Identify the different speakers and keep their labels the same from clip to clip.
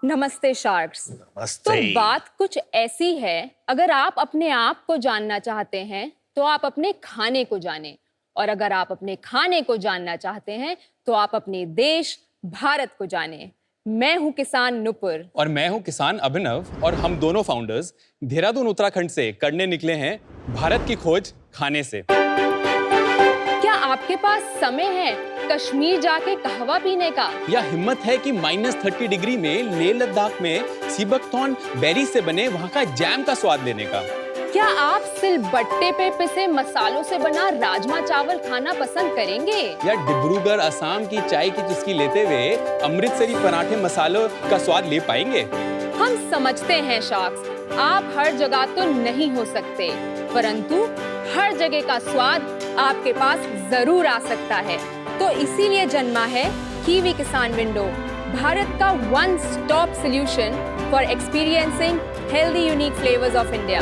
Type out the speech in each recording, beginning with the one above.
Speaker 1: नमस्ते शार्क्स।
Speaker 2: नमस्ते।
Speaker 1: तो बात कुछ ऐसी है, अगर आप अपने आप को जानना चाहते हैं तो आप अपने खाने को जानें, और अगर आप अपने खाने को जानना चाहते हैं तो आप अपने देश भारत को जानें। मैं हूं किसान नुपुर
Speaker 3: और मैं हूं किसान अभिनव, और हम दोनों फाउंडर्स देहरादून उत्तराखंड से करने निकले हैं भारत की खोज खाने से।
Speaker 1: क्या आपके पास समय है कश्मीर जाके कहवा पीने का,
Speaker 3: या हिम्मत है कि -30 डिग्री में लेह लद्दाख में सीबकथॉर्न बेरी से बने वहां का जैम का स्वाद लेने का?
Speaker 1: क्या आप सिलबट्टे पे पिसे मसालों से बना राजमा चावल खाना पसंद करेंगे,
Speaker 3: या डिब्रूगढ़ असम की चाय की चुस्की लेते हुए अमृतसरी पराठे मसालों का स्वाद ले पाएंगे?
Speaker 1: हम समझते हैं शार्क्स, आप हर जगह तो नहीं हो सकते, परंतु हर जगह का स्वाद आपके पास जरूर आ सकता है। तो इसीलिए जन्मा है कीवी किसान विंडो, भारत का one stop solution for experiencing healthy unique flavours of India.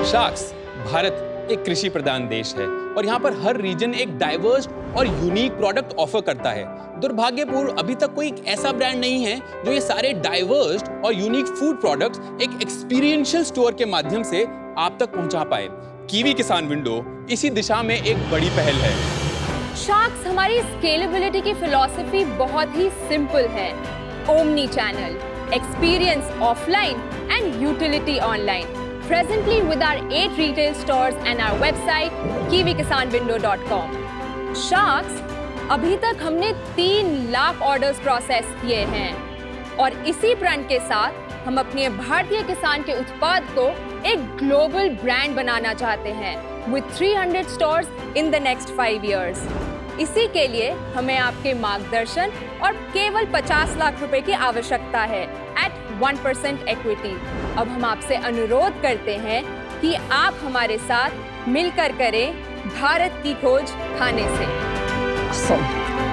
Speaker 3: Sharks, Bharat एक कृषि प्रधान देश है और यहाँ पर हर रीजन एक डाइवर्स और यूनिक प्रोडक्ट ऑफर करता है। दुर्भाग्यपूर्ण अभी तक कोई एक ऐसा ब्रांड नहीं है जो ये सारे डाइवर्स और यूनिक फूड प्रोडक्ट्स एक एक्सपीरियंशियल स्टोर के माध्यम से आप तक पहुंचा पाए। कीवी किसान विंडो इसी दिशा में एक बड़ी पहल है।
Speaker 1: शार्क्स, हमारी स्केलेबिलिटी की फिलॉसफी बहुत ही सिंपल है। Omni channel, experience offline and utility online. Presently with our 8 retail stores and our website kiwikisanwindow.com. Sharks, अभी तक हमने 3 लाख ऑर्डर्स प्रोसेस किए हैं और इसी प्रण के साथ हम अपने भारतीय किसान के उत्पाद को एक ग्लोबल ब्रांड बनाना चाहते हैं with 300 stores in the next 5 years. इसी के लिए हमें आपके मार्गदर्शन और केवल 50 लाख रुपए की आवश्यकता है at 1% equity. अब हम आपसे अनुरोध करते हैं कि आप हमारे साथ मिलकर करें भारत की खोज खाने से।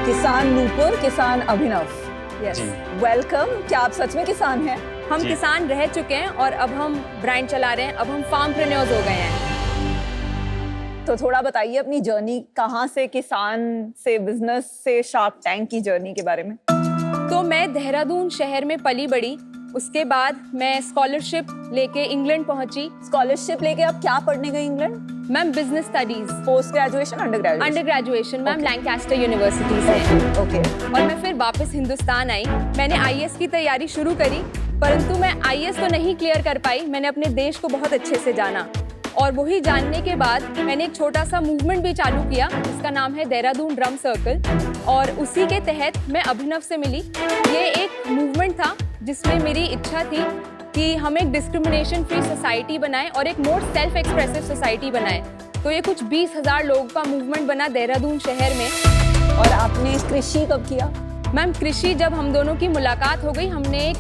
Speaker 2: किसान नुपुर, किसान अभिनव,
Speaker 1: यस,
Speaker 2: वेलकम। क्या आप सच में किसान हैं?
Speaker 1: हम किसान रह चुके हैं और अब हम ब्रांड चला रहे हैं, अब हम फार्मप्रेन्योर्स हो गए हैं।
Speaker 2: तो थोड़ा बताइए अपनी जर्नी, कहाँ से किसान से बिजनेस से शार्क टैंक की जर्नी के बारे में।
Speaker 1: तो मैं देहरादून शहर में पली बड़ी, उसके बाद मैं स्कॉलरशिप लेके इंग्लैंड पहुंची।
Speaker 2: स्कॉलरशिप लेके आप क्या पढ़ने गए England?
Speaker 1: Ma'am business studies.
Speaker 2: Post graduation, under graduation
Speaker 1: ma'am Lancaster university से।
Speaker 2: ओके।
Speaker 1: और मैं फिर वापस हिंदुस्तान आई। मैंने आईएएस की तैयारी शुरू करी, परंतु मैं आईएएस तो नहीं क्लियर कर पाई। मैंने अपने देश को बहुत अच्छे से जाना और वही जानने के बाद मैंने एक छोटा सा मूवमेंट भी चालू किया जिसका नाम है देहरादून ड्रम सर्कल, और उसी के तहत मैं अभिनव से मिली। ये एक मूवमेंट था जिसमें मेरी इच्छा थी कि हम एक डिस्क्रिमिनेशन फ्री सोसाइटी बनाएं और एक मोर सेल्फ एक्सप्रेसिव सोसाइटी बनाएं। तो ये कुछ 20,000 लोगों का मूवमेंट बना देहरादून शहर में।
Speaker 2: और आपने कृषि कब किया?
Speaker 1: मैम कृषि जब हम दोनों की मुलाकात हो गई, हमने एक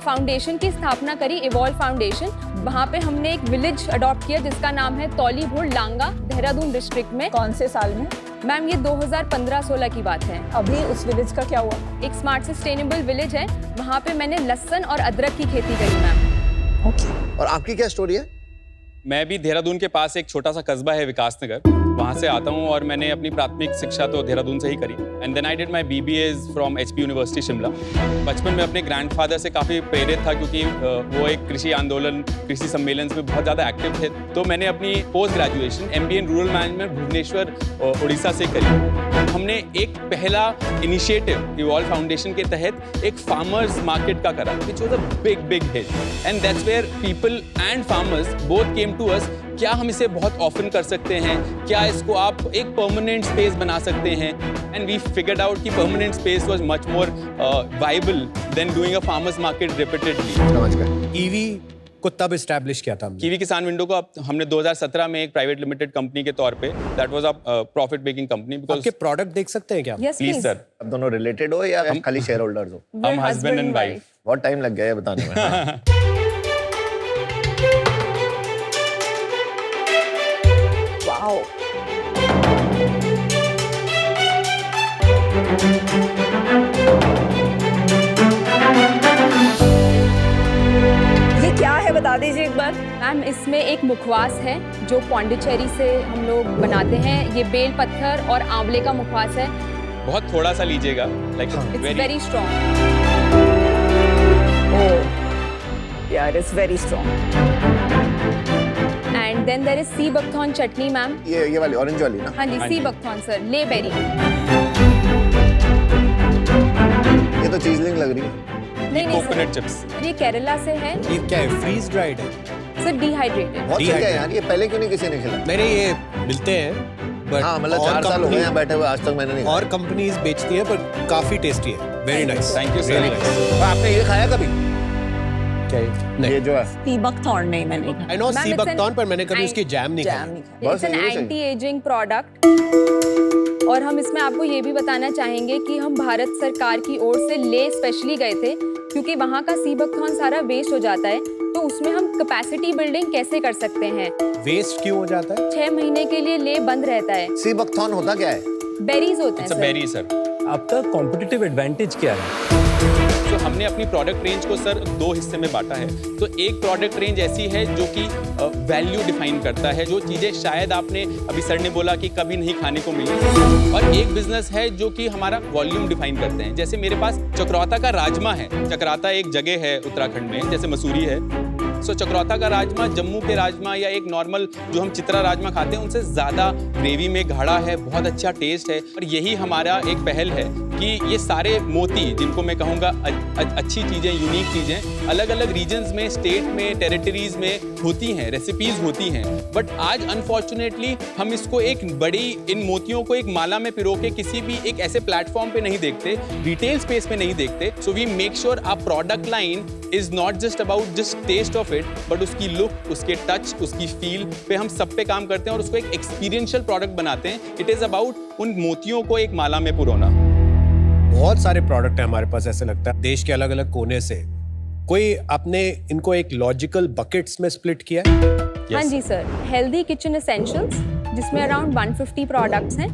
Speaker 1: फाउंडेशन की स्थापना करी, इवॉल्व फाउंडेशन। वहाँ पे हमने एक विलेज अडॉप्ट किया जिसका नाम है तौली भोड़ लांगा, देहरादून डिस्ट्रिक्ट में।
Speaker 2: कौन से साल में?
Speaker 1: मैम ये 2015-16 की बात है।
Speaker 2: अभी उस विलेज का क्या हुआ?
Speaker 1: एक स्मार्ट सस्टेनेबल विलेज है, वहाँ पे मैंने लहसुन और अदरक की खेती करी मैम।
Speaker 4: ओके। और आपकी क्या स्टोरी है?
Speaker 3: मैं भी देहरादून के पास एक छोटा सा कस्बा है विकासनगर, वहाँ से आता हूँ और मैंने अपनी प्राथमिक शिक्षा तो देहरादून से ही करी। And then I did my BBAs from HP university Shimla. बचपन में अपने ग्रैंडफादर से काफ़ी प्रेरित था क्योंकि वो एक कृषि आंदोलन, कृषि सम्मेलन में बहुत ज़्यादा एक्टिव थे। तो मैंने अपनी post graduation MBA in rural management Bhubaneswar Orissa से करी। हमने एक पहला इनिशिएटिव इवॉल्व फाउंडेशन के तहत एक फार्मर्स मार्केट का करा, which was a big hit, and that's where people and farmers both came to us. क्या हम इसे बहुत ऑफन कर सकते हैं, क्या इसको आप एक परमानेंट स्पेस बना सकते हैं? एंड वी फिगर्ड आउट कि permanent space was much more viable than doing a farmers market repeatedly.
Speaker 4: समझ गए।
Speaker 5: कीवी को तब एस्टैब्लिश किया था हमने।
Speaker 3: कीवी किसान विंडो को हमने 2017 में एक प्राइवेट लिमिटेड कंपनी के तौर पे, that was a profit making company. Because
Speaker 5: आपके प्रोडक्ट देख सकते हैं क्या?
Speaker 1: Yes
Speaker 3: please sir.
Speaker 4: आप दोनों रिलेटेड हो या खाली शेयर होल्डर्स हो?
Speaker 3: हम हस्बैंड एंड वाइफ।
Speaker 4: बहुत टाइम लग गया है बताने में।
Speaker 2: वाओ। ये क्या है बता दीजिए एक बार।
Speaker 1: मैम इसमें एक मुखवास है जो पौंडीचेरी से हम लोग बनाते हैं। ये बेल पत्थर और आंवले का मुखवास है।
Speaker 3: बहुत थोड़ा सा लीजिएगा, like
Speaker 1: it's very strong.
Speaker 2: Oh, yeah, it is very strong.
Speaker 1: And then there is sea buckthorn chutney, ma'am.
Speaker 4: ये वाली ऑरेंज वाली ना?
Speaker 1: हाँ जी, sea buckthorn sir, ले berry.
Speaker 4: ये तो चीजलिंग लग रही है।
Speaker 1: नहीं
Speaker 3: कोकोनट
Speaker 1: सर,
Speaker 3: चिप्स।
Speaker 1: ये केरला से है,
Speaker 5: ये क्या है, फ्रीज ड्राइड है?
Speaker 1: Sir dehydrated.
Speaker 4: बहुत सही है यार, ये पहले क्यों नहीं किसी ने खिलाया?
Speaker 5: नहीं नहीं, ये मिलते हैं बट
Speaker 4: हाँ मतलब 4 साल हो गए यहाँ बैठे हुए, आज तक मैंने नहीं
Speaker 5: और कंपनीज बेचती हैं, पर काफी टेस्टी है, very nice.
Speaker 3: Thank you, sir.
Speaker 5: Really nice.
Speaker 4: खाया। आपने ये खाया कभी?
Speaker 5: क्या है? नहीं,
Speaker 4: ये जो है
Speaker 2: Sea buckthorn नहीं मैंने खाया.
Speaker 5: I know
Speaker 1: Ma'am,
Speaker 5: see
Speaker 1: it's an
Speaker 5: buckthorn, पर मैंने कभी
Speaker 1: an-
Speaker 5: उसकी जैम नहीं
Speaker 2: जैम
Speaker 5: खाई।
Speaker 2: नहीं खाया.
Speaker 4: बस
Speaker 1: इट्स एन
Speaker 4: ये भी सही।
Speaker 1: Anti ageing product. और हम इसमें आपको ये भी बताना चाहेंगे कि हम भारत सरकार की ओर से ले स्पेशली गए थे, क्योंकि वहाँ का सी बकथॉर्न सारा वेस्ट हो जाता है, तो उसमें हम कैपेसिटी बिल्डिंग कैसे कर सकते हैं.
Speaker 5: वेस्ट क्यों हो जाता है?
Speaker 1: 6 महीने के लिए ले बंद रहता है.
Speaker 4: सी बकथॉर्न होता क्या है?
Speaker 1: बेरीज होते हैं
Speaker 3: it's a
Speaker 1: sir.
Speaker 3: Berry sir.
Speaker 6: आपका कॉम्पिटिटिव एडवांटेज क्या है?
Speaker 3: तो हमने अपनी प्रोडक्ट रेंज को सर 2 हिस्से में बांटा है। तो एक प्रोडक्ट रेंज ऐसी है जो कि वैल्यू डिफाइन करता है, जो चीज़ें शायद आपने अभी सर ने बोला कि कभी नहीं खाने को मिली, और एक बिजनेस है जो कि हमारा वॉल्यूम डिफाइन करते हैं। जैसे मेरे पास चक्राता का राजमा है। चक्राता एक जगह है उत्तराखंड में, जैसे मसूरी है। सो चक्राता का राजमा जम्मू के राजमा या एक नॉर्मल जो हम चित्रा राजमा खाते हैं उनसे ज़्यादा ग्रेवी में गाढ़ा है, बहुत अच्छा टेस्ट है। और यही हमारा एक पहल है कि ये सारे मोती, जिनको मैं कहूँगा अच्छी चीज़ें, यूनिक चीज़ें, अलग अलग रीजन्स में, स्टेट में, टेरिटरीज में होती हैं, रेसिपीज होती हैं। बट आज अनफॉर्चुनेटली हम इसको एक बड़ी, इन मोतियों को एक माला में पिरो के किसी भी एक ऐसे प्लेटफॉर्म पे नहीं देखते, रिटेल स्पेस में नहीं देखते। So we make sure our product line is not just about just taste of it, but उसकी लुक, उसके टच, उसकी फील पे हम सब पे काम करते हैं और उसको एक एक्सपीरियंशियल प्रोडक्ट बनाते हैं। इट इज़ अबाउट उन मोतियों को एक माला में पिरोना।
Speaker 5: बहुत सारे प्रोडक्ट है हमारे पास, ऐसे लगता है देश के अलग अलग कोने से। कोई आपने इनको एक लॉजिकल बकेट्स में स्प्लिट किया है?
Speaker 1: हाँ जी सर. हेल्दी किचन एसेंशियल्स जिसमें अराउंड 150 प्रोडक्ट्स हैं,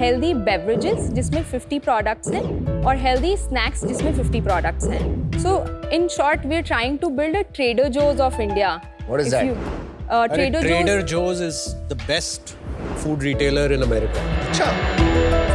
Speaker 1: हेल्दी बेवरेजेस जिसमें 50 प्रोडक्ट्स हैं, और हेल्दी स्नैक्स जिसमें 50 प्रोडक्ट्स हैं. So in short we are trying to build a Trader Joe's of India.
Speaker 4: What is that?
Speaker 5: Trader Joe's is the best food retailer in America.
Speaker 4: अच्छा,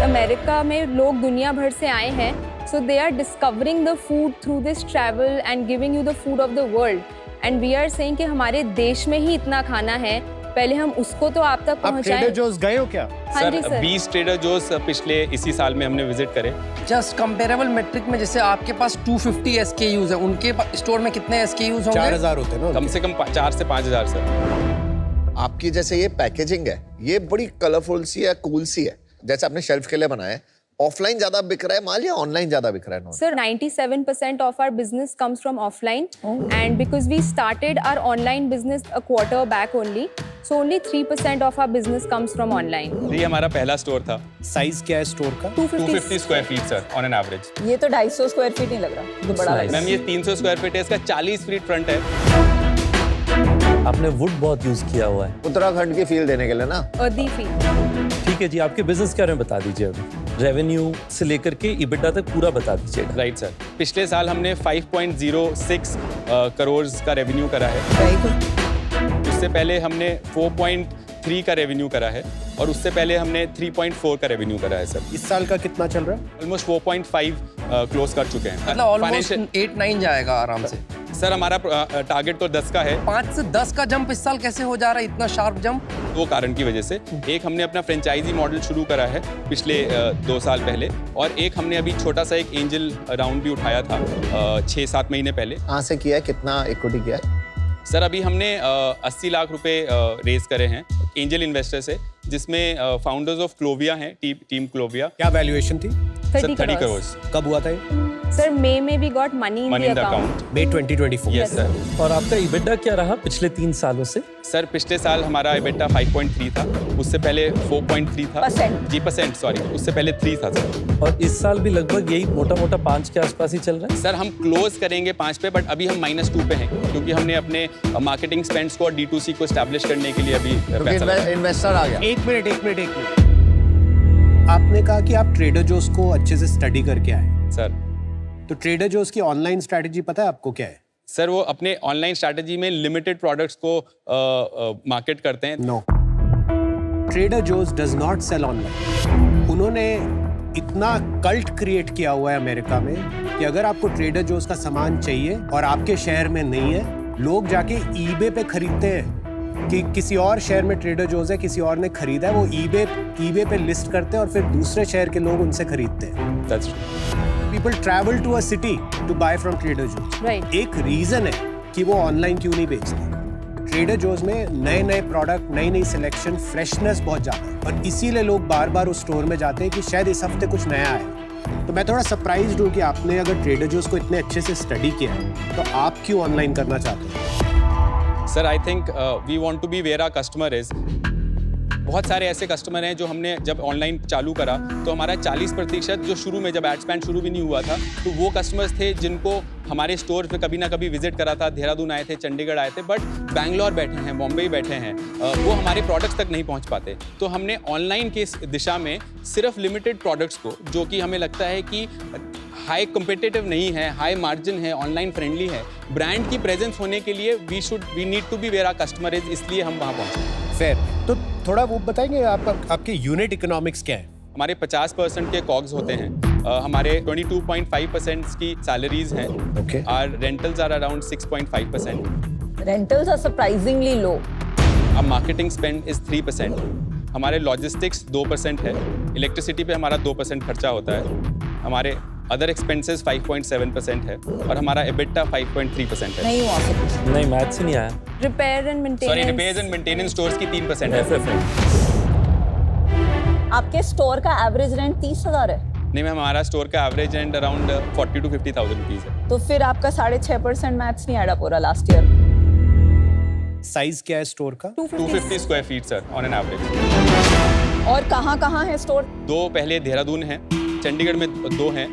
Speaker 1: America में लोग दुनिया भर से आए हैं, so they are discovering the food through this travel and giving you the food of the world. And we are saying कि हमारे देश में ही इतना खाना है, पहले हम उसको तो आप तक
Speaker 5: आप
Speaker 1: पहुंचाएं.
Speaker 5: ट्रेडर जोस गए हो क्या?
Speaker 1: हाँ जी
Speaker 3: सर
Speaker 1: सर.
Speaker 3: 20 ट्रेडर जोस पिछले इसी साल में हमने विजिट करे।
Speaker 7: जस्ट कंपेरेबल मेट्रिक में जैसे आपके पास 250 SKUs है, उनके स्टोर में कितने SKUs होंगे?
Speaker 5: 4000 होते हैं ना
Speaker 3: कम से कम 4 से 5000 सर।
Speaker 4: आपकी जैसे ये पैकेजिंग है, ये बड़ी कलरफुल सी है, कूल सी है, जैसे आपने शेल्फ के लिए बनाया है। ऑफलाइन ज्यादा बिक रहा है माल या ऑनलाइन ज्यादा बिक रहा है?
Speaker 1: Sir, 97% of our business comes from offline, and because we started our online business a quarter back only, so only 3% of our business comes from online.
Speaker 3: ये हमारा पहला स्टोर था।
Speaker 5: साइज क्या है स्टोर का?
Speaker 3: 250 square feet sir on an average.
Speaker 2: ये तो 250 square feet नहीं लग रहा, जो बड़ा है.
Speaker 3: मैम ये 300 स्क्वायर फीट है, इसका 40 फीट फ्रंट है।
Speaker 6: आपने वुड बहुत यूज किया हुआ है।
Speaker 4: उत्तराखंड की फील देने के लिए ना।
Speaker 1: Adhifi.
Speaker 6: ठीक है जी, आपके बिजनेस के बारे में बता दीजिए अभी। रेवेन्यू से लेकर के EBITDA तक पूरा बता दीजिएगा।
Speaker 3: Right sir. पिछले साल हमने 5.06 करोड़ का रेवेन्यू करा है।
Speaker 2: Very good.
Speaker 3: उससे पहले हमने 4.3 का रेवेन्यू करा है, और उससे पहले हमने 3.4 का रेवेन्यू करा है सर।
Speaker 5: इस साल का कितना चल रहा है?
Speaker 3: ऑलमोस्ट 4.5 क्लोज कर चुके हैं।
Speaker 7: मतलब ऑलमोस्ट
Speaker 3: Financial-
Speaker 7: 8-9 जाएगा आराम से।
Speaker 3: सर हमारा टारगेट तो 10 का है।
Speaker 7: 5 से 10 का जंप इस साल कैसे हो जा रहा है, इतना शार्प जंप?
Speaker 3: 2 कारण की वजह से। एक, हमने अपना फ्रेंचाइजी मॉडल शुरू करा है पिछले 2 साल पहले, और एक हमने अभी छोटा सा एक एंजल राउंड भी उठाया था 6-7 महीने पहले।
Speaker 4: कहाँ से किया है, कितना इक्विटी किया है?
Speaker 3: सर अभी हमने 80 लाख रुपए रेज करे हैं एंजल इन्वेस्टर से, जिसमें फाउंडर्स ऑफ क्लोविया हैं, टीम क्लोविया।
Speaker 5: क्या वैल्यूएशन थी?
Speaker 3: 30
Speaker 1: crores.
Speaker 3: करोड़।
Speaker 5: कब हुआ था ये?
Speaker 1: Sir, May में we got money in
Speaker 3: money
Speaker 1: the
Speaker 3: in the
Speaker 1: account.
Speaker 3: Account.
Speaker 5: मई 2024।
Speaker 3: Yes sir.
Speaker 6: और आपका EBITDA क्या रहा पिछले 3 सालों से?
Speaker 3: सर पिछले साल हमारा EBITDA 5.3 था, उससे पहले 4.3 था।
Speaker 2: परसेंट।
Speaker 3: जी परसेंट, सॉरी, उससे पहले 3 था सर।
Speaker 6: और इस साल भी लगभग यही मोटा 5 के आसपास ही चल रहा है।
Speaker 3: सर हम क्लोज करेंगे 5 पे, बट अभी हम -2 पे हैं, क्योंकि हमने अपने मार्केटिंग स्पेंड्स को और D2C को एस्टैब्लिश करने के लिए अभी पैसा लगाया।
Speaker 4: इन्वेस्टर आ गया।
Speaker 5: एक मिनट। आपने कहा कि आप ट्रेडर जोस को अच्छे से स्टडी करके आए,
Speaker 3: सर
Speaker 5: तो ट्रेडर जोस की ऑनलाइन स्ट्रैटेजी पता है आपको क्या है?
Speaker 3: सर वो अपने ऑनलाइन स्ट्रैटेजी में लिमिटेड प्रोडक्ट्स को मार्केट करते हैं।
Speaker 5: No, trader Joe's does not sell online. उन्होंने इतना कल्ट क्रिएट किया हुआ है अमेरिका में कि अगर आपको ट्रेडर जोस का सामान चाहिए और आपके शहर में नहीं है, लोग जाके ईबे पे खरीदते हैं कि किसी और शहर में ट्रेडर जोस है, किसी और ने खरीदा है, वो ईबे पे लिस्ट करते हैं और फिर दूसरे शहर के लोग उनसे खरीदते हैं।
Speaker 3: That's true.
Speaker 5: People travel to a city to buy from Trader Joe's.
Speaker 1: Right.
Speaker 5: एक रीजन है कि वो ऑनलाइन क्यों नहीं बेचते। ट्रेडर जोस में नए नए प्रोडक्ट, नई नई सिलेक्शन, फ्रेशनेस बहुत ज्यादा है और इसीलिए लोग बार बार उस स्टोर में जाते हैं कि शायद इस हफ्ते कुछ नया आए। तो मैं थोड़ा सरप्राइज्ड हूँ कि आपने अगर ट्रेडर जोस को इतने अच्छे से स्टडी किया है तो आप क्यों ऑनलाइन करना चाहते हैं?
Speaker 3: Sir I think we want to be where our customer is. बहुत सारे ऐसे कस्टमर हैं जो हमने जब ऑनलाइन चालू करा तो हमारा 40% जो शुरू में जब एड स्पेंड शुरू भी नहीं हुआ था तो वो कस्टमर्स थे जिनको हमारे स्टोर पे कभी ना कभी विजिट करा था। देहरादून आए थे, चंडीगढ़ आए थे, बट बैंगलोर बैठे हैं, बॉम्बे बैठे हैं, वो हमारे प्रोडक्ट्स तक नहीं पहुंच पाते। तो हमने ऑनलाइन के दिशा में सिर्फ लिमिटेड प्रोडक्ट्स को, जो कि हमें लगता है कि हाई कम्पिटिटिव नहीं है, हाई मार्जिन है, ऑनलाइन फ्रेंडली है, ब्रांड की प्रेजेंस होने के लिए we need to be where our customer is, इसलिए हम वहाँ पहुँचे।
Speaker 5: फेयर। तो थोड़ा वो बताएंगे आपके यूनिट इकोनॉमिक्स क्या है?
Speaker 3: हमारे 50% के कॉग्स होते हैं, हमारे 22.5% की सैलरीज हैं।
Speaker 5: Okay.
Speaker 3: Our rentals are around 6.5%.
Speaker 2: Rentals are surprisingly low.
Speaker 3: Our marketing spend is 3%. हमारे लॉजिस्टिक्स 2% है, इलेक्ट्रिसिटी पे हमारा 2% खर्चा होता है, हमारे अदर एक्सपेंसेस 5.7% है और हमारा EBITDA 5.3% है।
Speaker 2: नहीं हुआ कुछ।
Speaker 6: नहीं, मैथ से नहीं आया।
Speaker 1: Repair and maintenance.
Speaker 3: Sorry, repairs and maintenance stores की 3% है।
Speaker 6: FF
Speaker 2: आपके स्टोर का एवरेज रेंट 30,000 है,
Speaker 3: नहीं मैम, हमारा स्टोर का average rent around 40 to 50,000 rupees है।
Speaker 2: तो फिर आपका 6.5% मैथ्स नहीं एड अप हो रहा लास्ट ईयर।
Speaker 5: साइज क्या है स्टोर का?
Speaker 3: 250 square feet sir on an average.
Speaker 2: और कहाँ है स्टोर?
Speaker 3: 2 पहले देहरादून है, चंडीगढ़ में 2 हैं,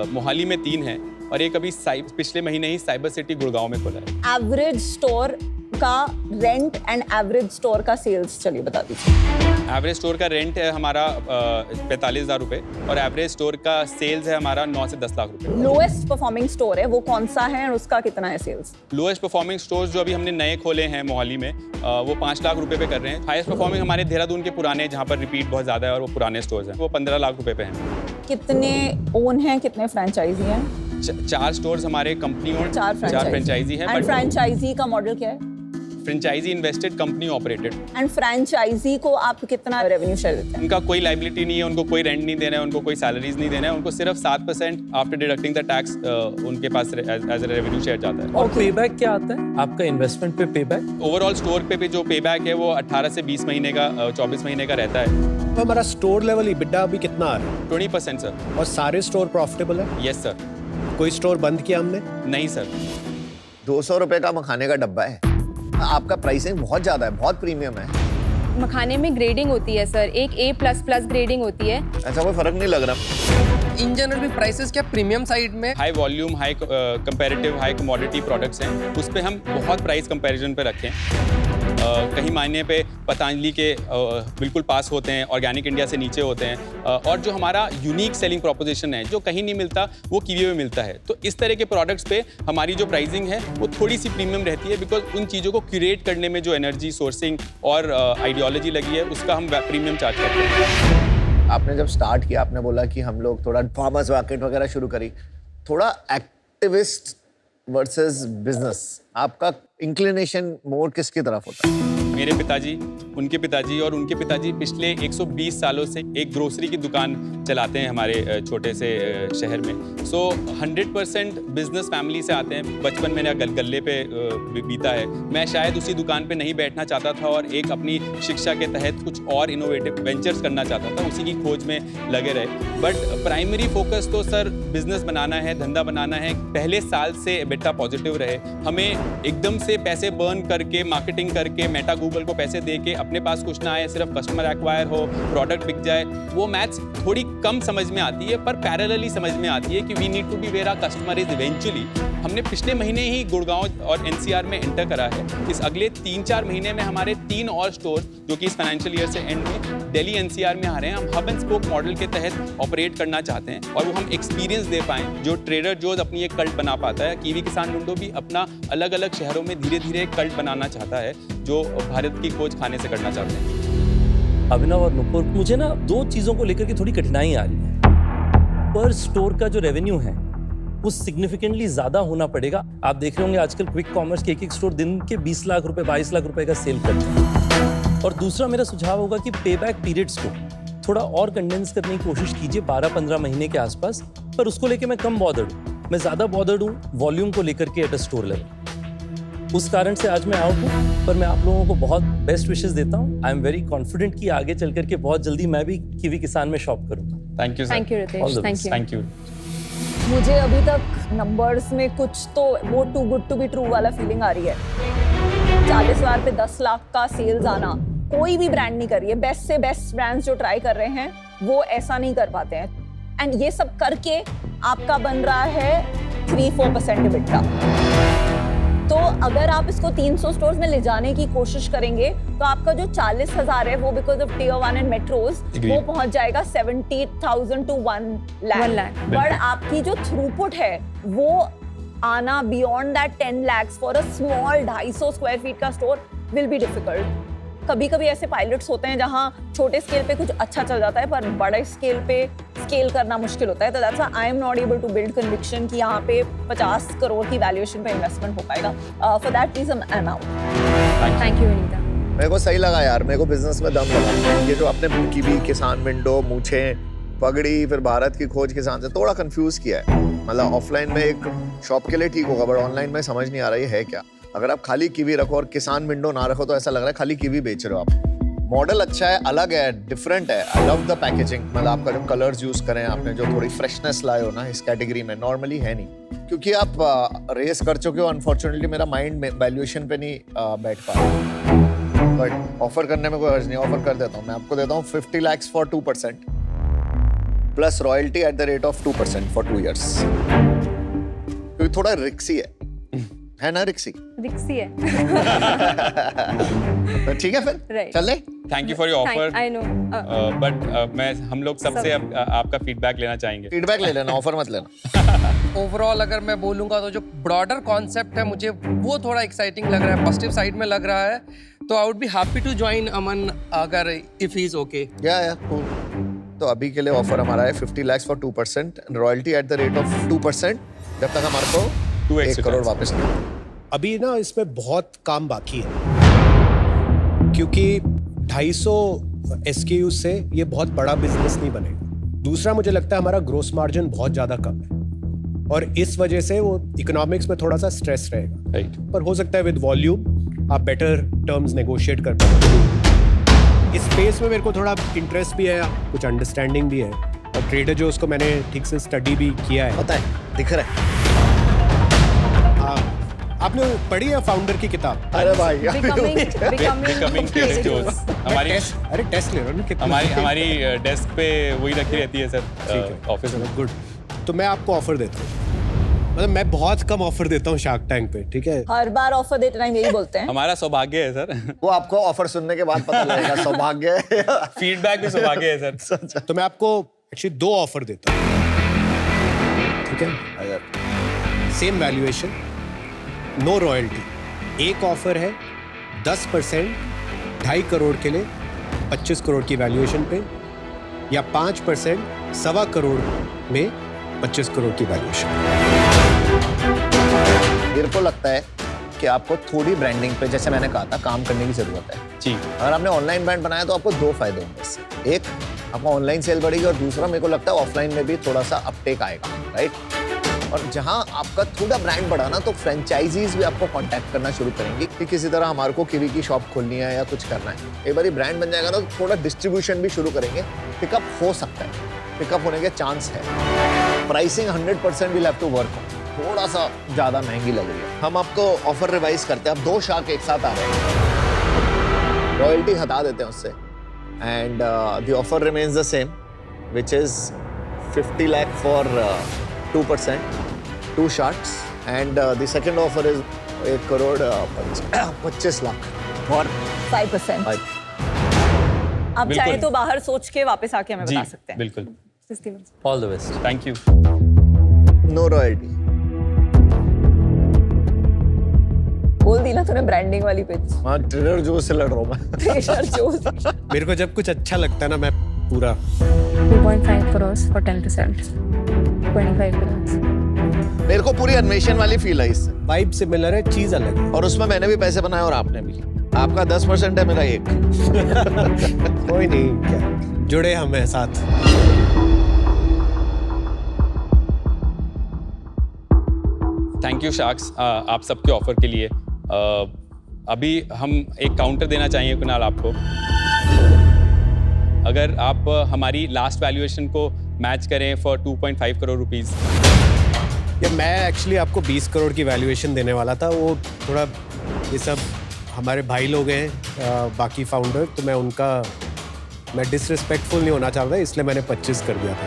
Speaker 3: मोहाली में 3 हैं और एक अभी पिछले महीने ही साइबर सिटी गुड़गांव में खुला है।
Speaker 2: एवरेज स्टोर का रेंट एंड एवरेज स्टोर का सेल्स चलिए बता दीजिए।
Speaker 3: एवरेज स्टोर का रेंट है हमारा 45,000 रुपये और एवरेज स्टोर का सेल्स है हमारा 9 से 10 लाख रुपए।
Speaker 2: लोएस्ट परफॉर्मिंग स्टोर है वो कौन सा है और उसका कितना है सेल्स?
Speaker 3: लोएस्ट परफॉर्मिंग स्टोर्स जो अभी हमने नए खोले हैं मोहाली में, वो 5 लाख रुपए पे कर रहे हैं। हाईएस्ट परफॉर्मिंग हमारे देहरादून के पुराने, जहाँ पर रिपीट बहुत ज़्यादा है और वो पुराने स्टोर्स हैं, वो 15 लाख रुपए पे हैं।
Speaker 2: कितने ओन हैं, कितने फ्रेंचाइजी हैं?
Speaker 3: 4 स्टोर्स हमारे कंपनी और
Speaker 2: 4
Speaker 3: फ्रेंचाइजी हैं।
Speaker 2: एंड फ्रेंचाइजी का मॉडल क्या है?
Speaker 3: Franchisee invested, company operated.
Speaker 2: And franchisee को आप कितना रेवेन्यू शेयर देते हैं?
Speaker 3: उनका कोई लाइबिलिटी नहीं है, उनको कोई रेंट नहीं देना है, उनको कोई सैलरीज नहीं देना है, उनको सिर्फ 7% आफ्टर डिडक्टिंग द टैक्स उनके पास एज ए रेवेन्यू शेयर जाता है।
Speaker 6: और पेबैक क्या आता है आपका इन्वेस्टमेंट पे? पेबैक
Speaker 3: ओवरऑल स्टोर पे जो पेबैक है वो 18 से 20 महीने का, 24 महीने का रहता है।
Speaker 5: तो हमारा स्टोर लेवल EBITDA अभी कितना आ रहा है?
Speaker 3: 20% सर।
Speaker 5: और सारे स्टोर प्रॉफिटेबल है?
Speaker 3: Yes sir.
Speaker 5: कोई स्टोर बंद किया हमने?
Speaker 3: नहीं सर।
Speaker 4: 200 रुपए का मखाने का डब्बा है, आपका प्राइसिंग बहुत ज्यादा है, बहुत प्रीमियम है।
Speaker 1: मखाने में ग्रेडिंग होती है सर, एक A++ ग्रेडिंग होती है।
Speaker 4: ऐसा कोई फर्क नहीं लग रहा।
Speaker 7: इन जनरल भी प्राइसेस क्या प्रीमियम साइड में?
Speaker 3: High volume, high comparative, high commodity products हैं, उस पे हम बहुत प्राइस कंपैरिजन पे रखें। कहीं मायने पे पतंजलि के बिल्कुल पास होते हैं, ऑर्गेनिक इंडिया से नीचे होते हैं, और जो हमारा यूनिक सेलिंग प्रोपोजिशन है जो कहीं नहीं मिलता वो कीवी में मिलता है। तो इस तरह के प्रोडक्ट्स पे हमारी जो प्राइसिंग है वो थोड़ी सी प्रीमियम रहती है, बिकॉज उन चीज़ों को क्यूरेट करने में जो एनर्जी, सोर्सिंग और आइडियोलॉजी लगी है उसका हम प्रीमियम चार्ज करते हैं।
Speaker 4: आपने जब स्टार्ट किया आपने बोला कि हम लोग थोड़ा फार्मर्स मार्केट वगैरह शुरू करी, थोड़ा एक्टिविस्ट वर्सेस बिजनेस, आपका इंक्लिनेशन मोर किसकी तरफ होता है?
Speaker 3: मेरे पिताजी, उनके पिताजी और उनके पिताजी पिछले 120 सालों से एक ग्रोसरी की दुकान चलाते हैं हमारे छोटे से शहर में। सो 100% बिजनेस फैमिली से आते हैं। बचपन मेरा गल्ले पे बीता है। मैं शायद उसी दुकान पे नहीं बैठना चाहता था और एक अपनी शिक्षा के तहत कुछ और इनोवेटिव वेंचर्स करना चाहता था, उसी की खोज में लगे रहे। बट प्राइमरी फोकस तो सर बिजनेस बनाना है, धंधा बनाना है। पहले साल से EBITDA पॉजिटिव रहे, हमें एकदम से पैसे बर्न करके, मार्केटिंग करके, मेटा गूगल को पैसे दे के अपने पास कुछ ना आए, सिर्फ कस्टमर एक्वायर हो, प्रोडक्ट बिक जाए, वो मैथ्स थोड़ी कम समझ में आती है, पर पैरेलली समझ में आती है कि we need to be where our customer is eventually. हमने पिछले महीने ही गुड़गांव और NCR में एंटर करा है। इस अगले 3-4 महीने में हमारे 3 और स्टोर जो कि इस फाइनेंशियल ईयर से एंड में दिल्ली NCR में आ रहे हैं। हम हब एंड स्पोक मॉडल के तहत ऑपरेट करना चाहते हैं और वो हम एक्सपीरियंस दे पाएं जो ट्रेडर जोज अपनी एक कल्ट बना पाता है। कीवी किसान विंडो भी अपना अलग अलग शहरों में धीरे धीरे एक कल्ट बनाना चाहता है जो भारत की खोज खाने से करना चाहते हैं।
Speaker 6: अभिनव और नुपुर, मुझे ना 2 चीज़ों को लेकर के थोड़ी कठिनाई आ रही है। पर स्टोर का जो रेवेन्यू है वो सिग्निफिकेंटली ज्यादा होना पड़ेगा। आप देख रहे होंगे आजकल क्विक कॉमर्स के एक स्टोर दिन के 20 लाख रुपए 22 लाख रुपए का सेल करते हैं। और दूसरा मेरा सुझाव होगा कि पे बैक पीरियड्स को थोड़ा और कंडेंस करने की कोशिश कीजिए 12-15 महीने के आसपास। पर उसको लेके मैं कम बॉदर्ड हूँ, मैं ज्यादा बॉदर्ड हूँ वॉल्यूम को लेकर के एट अ स्टोर लेवल। उस कारण से आज मैं आउट हूँ, पर मैं आप लोगों को बहुत बेस्ट विशेस देता हूँ। आई एम वेरी कॉन्फिडेंट कि आगे चल करके बहुत जल्दी मैं भी कीवी किसान में शॉप करूँगा।
Speaker 3: Thank you sir.
Speaker 1: Thank you Ritesh, thank you.
Speaker 3: Thank you.
Speaker 2: मुझे अभी तक नंबर्स में कुछ तो वो too good to be true वाला फीलिंग आ रही है। 40,000 पे 10 लाख का सेल्स आना कोई भी ब्रांड नहीं कर रही है। बेस्ट से बेस्ट ब्रांड्स जो ट्राई कर रहे हैं वो ऐसा नहीं कर पाते हैं। एंड ये सब करके आपका बन रहा है 3-4% EBITDA। तो अगर आप इसको 300 स्टोर्स में ले जाने की कोशिश करेंगे तो आपका जो 40,000 है वो because of Tier 1 and metros वो पहुंच जाएगा 70,000 to 1 lakh। बट आपकी जो थ्रूपुट है वो आना beyond that 10 lakhs for a small 250 square feet का स्टोर विल बी डिफिकल्ट। कभी कभी ऐसे पायलट्स होते हैं जहां छोटे स्केल पे कुछ अच्छा चल जाता है पर बड़े स्केल पे स्केल करना मुश्किल होता है। तो that's why I am not able to build conviction कि यहाँ पे 50 करोड़ की वैल्यूएशन पे इन्वेस्टमेंट हो पाएगा। For that reason I am out.
Speaker 1: Thank you Vineeta.
Speaker 4: मेरे को सही लगा यार, मेरे को बिजनेस में दम लगा। ये जो आपने कीवी, किसान विंडो, मूछे, पगड़ी, फिर भारत की खोज किसान से थोड़ा कंफ्यूज किया है। मतलब ऑफलाइन में एक शॉप के लिए ठीक होगा बट ऑनलाइन में समझ नहीं आ रहा है क्या। अगर आप खाली कीवी रखो और किसान विंडो ना रखो तो ऐसा लग रहा है खाली कीवी बेच रहे हो आप। मॉडल अच्छा है, अलग है, डिफरेंट है। I love the packaging. मतलब आपका जो कलर्स यूज करें आपने, जो थोड़ी फ्रेशनेस लाए हो ना इस कैटेगरी में, नॉर्मली है नहीं। क्योंकि आप रेस कर चुके हो, अनफॉर्चुनेटली मेरा माइंड वैल्यूएशन पे नहीं बैठ पा रहा। बट ऑफर करने में कोई अर्ज नहीं, ऑफर कर देता हूँ। मैं आपको देता हूँ 50 lakhs for 2% plus royalty at the rate of 2% for 2 years। क्योंकि थोड़ा रिक्सी है ना रिक्सी
Speaker 1: है।
Speaker 4: तो ठीक है फिर
Speaker 1: Right.
Speaker 4: चले।
Speaker 3: Thank you for your offer.
Speaker 1: I know
Speaker 3: but मैं हम लोग सबसे आपका फीडबैक लेना चाहेंगे।
Speaker 4: फीडबैक ले लेना, ऑफर मत लेना।
Speaker 7: ओवरऑल अगर मैं बोलूँगा तो जो ब्रॉडर कॉन्सेप्ट है मुझे वो थोड़ा एक्साइटिंग लग रहा है, पॉजिटिव साइड में लग रहा है। तो I would be happy to join Aman अगर इफ ही इज ओके।
Speaker 4: या cool। तो अभी के लिए ऑफर हमारा है 50 lakhs for 2%, royalty at the rate of 2%, जब तक हमारे को
Speaker 3: 2x
Speaker 4: 1 करोड़ वापस नहीं।
Speaker 5: अभी ना इसमें बहुत काम बाकी है क्योंकि 250 SKU से ये बहुत बड़ा बिजनेस नहीं बनेगा। दूसरा मुझे लगता है हमारा ग्रोस मार्जिन बहुत ज्यादा कम है और इस वजह से वो इकोनॉमिक्स में थोड़ा सा स्ट्रेस रहेगा।
Speaker 3: राइट।
Speaker 5: पर हो सकता है विद वॉल्यूम आप बेटर टर्म्स नेगोशिएट कर पाए। इस स्पेस में मेरे को थोड़ा इंटरेस्ट भी है, कुछ अंडरस्टैंडिंग भी है और ट्रेडर जो उसको मैंने ठीक से स्टडी भी किया है।
Speaker 4: पता है, दिख रहा है।
Speaker 5: आपने पढ़ी है फाउंडर की किताब?
Speaker 4: अरे भाई
Speaker 3: Becoming Trader Joe's। हमारी
Speaker 5: अरे टेस्ट ले रहा हूँ ना कितना।
Speaker 3: हमारी डेस्क पे वही रखी रहती है सर, ऑफिस में।
Speaker 5: गुड। तो मैं आपको ऑफर देता हूँ, मतलब मैं बहुत कम ऑफर देता हूँ शार्क टैंक पे, ठीक है?
Speaker 2: हर बार ऑफर देते टाइम यही बोलते हैं।
Speaker 3: हमारा सौभाग्य है सर।
Speaker 4: वो आपको ऑफर सुनने के बाद पता लगेगा सौभाग्य है।
Speaker 3: फीडबैक भी सौभाग्य है सर।
Speaker 5: तो मैं आपको एक्चुअली 2 ऑफर देता हूँ, ठीक है? Same valuation, no royalty. एक ऑफर है 10% 2.5 करोड़ के लिए 25 करोड़ की वैल्यूएशन पे, या 5% 1.25 करोड़ में 25 करोड़ की वैल्यूएशन।
Speaker 4: मेरे को लगता है कि आपको थोड़ी ब्रांडिंग पे, जैसे मैंने कहा था, काम करने की जरूरत है
Speaker 3: जी।
Speaker 4: अगर आपने ऑनलाइन ब्रांड बनाया तो आपको 2 फायदे होंगे इससे। एक, आपको ऑनलाइन सेल बढ़ेगी और दूसरा मेरे को लगता है ऑफलाइन में भी थोड़ा सा अपटेक आएगा, राइट? और जहां आपका थोड़ा ब्रांड बढ़ा ना तो फ्रेंचाइजीज भी आपको कांटेक्ट करना शुरू करेंगे कि किसी तरह हमारे को कीवी की शॉप खोलनी है या कुछ करना है। एक बार ब्रांड बन जाएगा ना तो थोड़ा डिस्ट्रीब्यूशन भी शुरू करेंगे, पिकअप हो सकता है, पिकअप होने के चांस है। Pricing 100% will have to work on. थोड़ा सा ज्यादा महंगी लग रही है। हम आपको ऑफर रिवाइज करते हैं। अब 2 शार्क एक साथ आ रहे हैं, रॉयल्टी हटा देते हैं उससे and the offer remains the same which is 50 lakh for 2%, 2 sharks, and the second offer is 1 crore 25 lakh और
Speaker 2: 5%। आप चाहे तो बाहर सोच के वापस आके हमें बता सकते हैं।
Speaker 3: बिल्कुल।
Speaker 6: All the best.
Speaker 3: Thank you.
Speaker 4: No royalty.
Speaker 2: बोल दी ना तूने ब्रांडिंग वाली पिच।
Speaker 4: हाँ, ट्रेडर जोस से लड़ रहा हूँ मैं।
Speaker 2: ट्रेडर जोस।
Speaker 5: मेरे को जब कुछ अच्छा लगता है ना मैं पूरा
Speaker 1: 2.5 crores for 10%. 25 minutes.
Speaker 4: मेरे को पूरी अन्वेषण वाली फील है इससे,
Speaker 5: वाइब सिमिलर है, चीज अलग है।
Speaker 4: और उसमें मैंने भी पैसे बनाए और आपने भी। आपका 10% है, मेरा 1।
Speaker 5: कोई नहीं, क्या जुड़े हम हैं साथ।
Speaker 3: थैंक यू शार्क्स आप सबके ऑफर के लिए। अभी हम एक काउंटर देना चाहिए कुणाल आपको। अगर आप हमारी लास्ट वैल्यूएशन को मैच करें फॉर 2.5 करोड़ रुपीस।
Speaker 5: ये मैं एक्चुअली आपको 20 करोड़ की वैल्यूएशन देने वाला था, वो थोड़ा ये सब हमारे भाई लोग हैं बाकी फाउंडर, तो मैं डिसरिस्पेक्टफुल नहीं होना चाह रहा था, इसलिए मैंने 25 कर दिया था।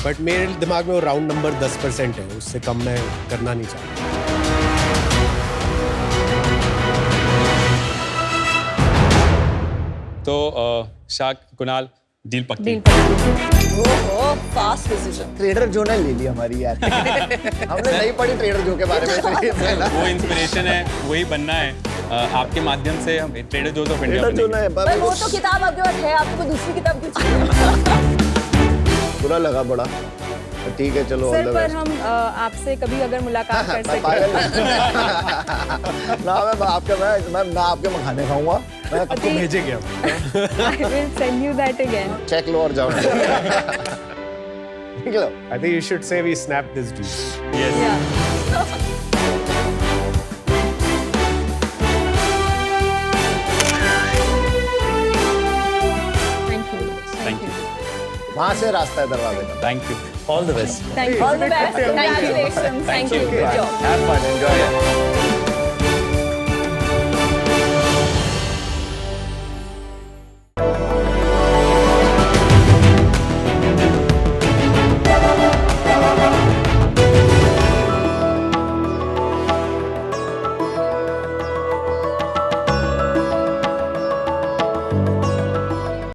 Speaker 5: बट मेरे दिमाग में वो राउंड नंबर 10% है, उससे कम मैं करना नहीं चाहता।
Speaker 3: तो शार्क कुणाल डील पक्की।
Speaker 2: ओहो, फास्ट डिसीजन।
Speaker 4: ट्रेडर जो ने ले ली हमारी यार। हमने नहीं पढ़ी ट्रेडर जो के बारे में।
Speaker 3: वो इंस्पिरेशन है, वही बनना है। आपके माध्यम से हम trader Joe's of India
Speaker 4: trader जो
Speaker 3: बनेंगे।
Speaker 4: ने
Speaker 2: भाई वो तो किताब आपके पास है, आपको कोई दूसरी किताब क्यों चाहिए?
Speaker 4: बुरा लगा बड़ा, तो ठीक है चलो।
Speaker 1: सर पर हम आपसे कभी अगर मुलाकात कर सकें।
Speaker 4: मैं ना आपके मखाने खाऊंगा, मैं
Speaker 5: आपको भेजेंगे हम।
Speaker 1: I will send you that again.
Speaker 4: Check लो और जाओ। निकलो।
Speaker 5: I think you should say we snap this deal.
Speaker 3: Yes.
Speaker 1: Yeah. Thank you.
Speaker 3: Thank you.
Speaker 4: वहां से रास्ता है दरवाजे का।
Speaker 3: Thank you.
Speaker 6: All the best.
Speaker 1: Thank you.
Speaker 2: All the best. Congratulations.
Speaker 1: Thank you.
Speaker 2: Good job.
Speaker 4: Have fun, enjoy it.